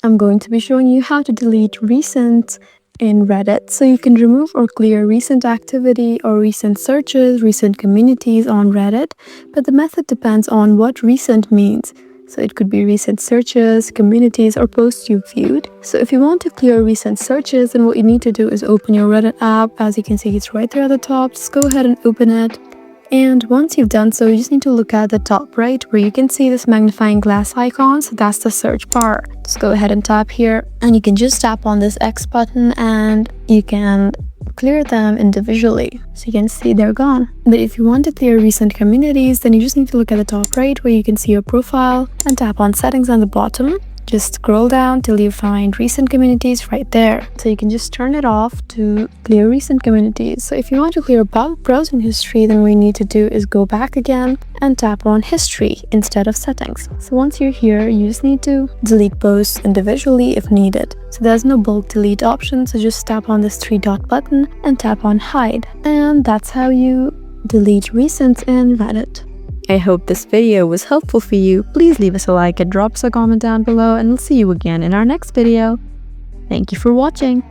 I'm going to be showing you how to delete recent in Reddit, so you can remove or clear recent activity or recent searches, recent communities on Reddit, but the method depends on what recent means. So it could be recent searches, communities, or posts you've viewed. So if you want to clear recent searches, then what you need to do is open your Reddit app. As you can see, it's right there at the top. Just go ahead and open it. And once you've done so, you just need to look at the top right where you can see this magnifying glass icon. So that's the search bar. Just go ahead and tap here, and you can just tap on this X button and you can clear them individually. So you can see they're gone. But if you want to clear recent communities, then you just need to look at the top right where you can see your profile and tap on settings on the bottom. Just scroll down till you find recent communities right there. So you can just turn it off to clear recent communities. So if you want to clear browsing history, then what you need to do is go back again and tap on history instead of settings. So once you're here, you just need to delete posts individually if needed. So there's no bulk delete option, so just tap on this three-dot button and tap on hide. And that's how you delete recents in Reddit. I hope this video was helpful for you. Please leave us a like and drop us a comment down below, and we'll see you again in our next video. Thank you for watching.